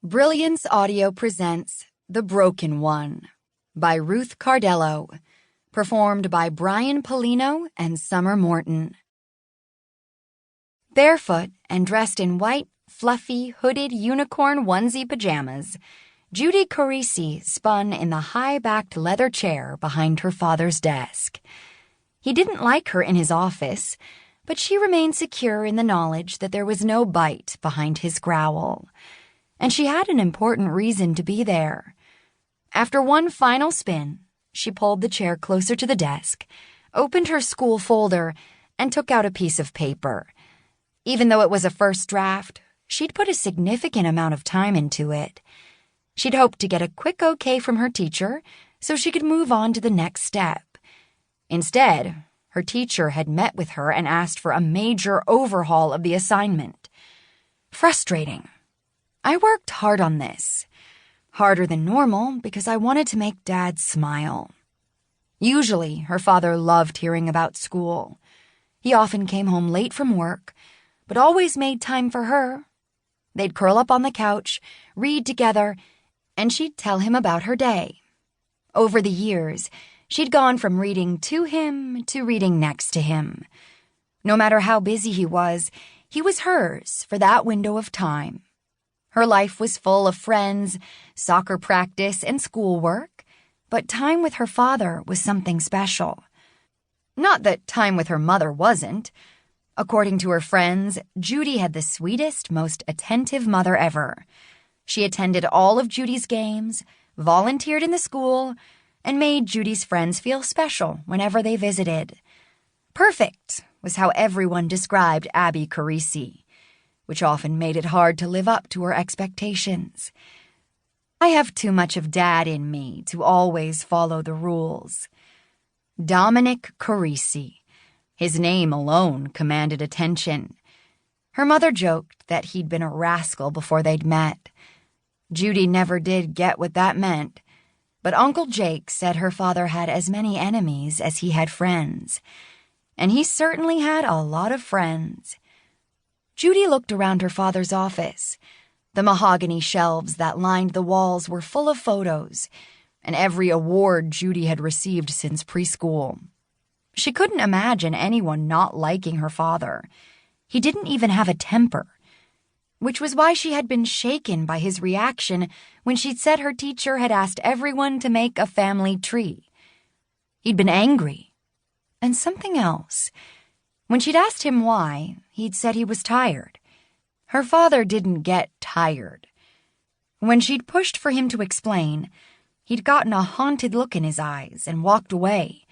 Brilliance Audio presents The Broken One by Ruth Cardello, performed by Brian Polino and Summer Morton. Barefoot and dressed in white, fluffy, hooded unicorn onesie pajamas, Judy Carisi spun in the high-backed leather chair behind her father's desk. He didn't like her in his office, but she remained secure in the knowledge that there was no bite behind his growl. And she had an important reason to be there. After one final spin, she pulled the chair closer to the desk, opened her school folder, and took out a piece of paper. Even though it was a first draft, she'd put a significant amount of time into it. She'd hoped to get a quick okay from her teacher so she could move on to the next step. Instead, her teacher had met with her and asked for a major overhaul of the assignment. Frustrating. I worked hard on this. Harder than normal because I wanted to make Dad smile. Usually, her father loved hearing about school. He often came home late from work, but always made time for her. They'd curl up on the couch, read together, and she'd tell him about her day. Over the years, she'd gone from reading to him to reading next to him. No matter how busy he was hers for that window of time. Her life was full of friends, soccer practice, and schoolwork, but time with her father was something special. Not that time with her mother wasn't. According to her friends, Judy had the sweetest, most attentive mother ever. She attended all of Judy's games, volunteered in the school, and made Judy's friends feel special whenever they visited. Perfect was how everyone described Abby Carisi, which often made it hard to live up to her expectations. I have too much of Dad in me to always follow the rules. Dominic Carisi. His name alone commanded attention. Her mother joked that he'd been a rascal before they'd met. Judy never did get what that meant, but Uncle Jake said her father had as many enemies as he had friends, and he certainly had a lot of friends. Judy looked around her father's office. The mahogany shelves that lined the walls were full of photos, and every award Judy had received since preschool. She couldn't imagine anyone not liking her father. He didn't even have a temper, which was why she had been shaken by his reaction when she'd said her teacher had asked everyone to make a family tree. He'd been angry, and something else. When she'd asked him why, he'd said he was tired. Her father didn't get tired. When she'd pushed for him to explain, he'd gotten a haunted look in his eyes and walked away.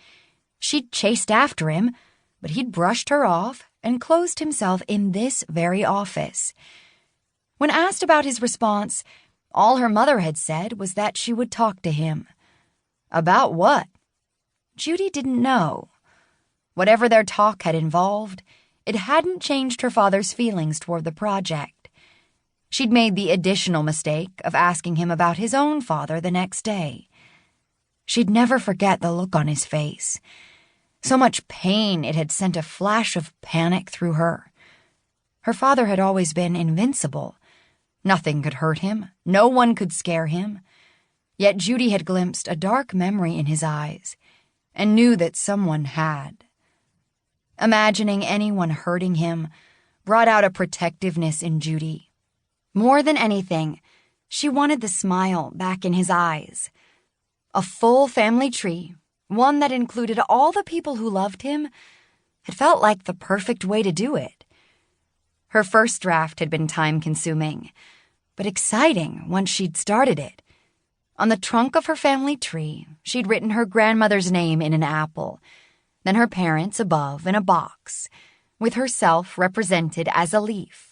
She'd chased after him, but he'd brushed her off and closed himself in this very office. When asked about his response, all her mother had said was that she would talk to him. About what? Judy didn't know. Whatever their talk had involved, it hadn't changed her father's feelings toward the project. She'd made the additional mistake of asking him about his own father the next day. She'd never forget the look on his face. So much pain it had sent a flash of panic through her. Her father had always been invincible. Nothing could hurt him. No one could scare him. Yet Judy had glimpsed a dark memory in his eyes and knew that someone had. Imagining anyone hurting him brought out a protectiveness in Judy. More than anything, she wanted the smile back in his eyes. A full family tree, one that included all the people who loved him, had felt like the perfect way to do it. Her first draft had been time-consuming, but exciting once she'd started it. On the trunk of her family tree, she'd written her grandmother's name in an apple, then her parents above in a box, with herself represented as a leaf.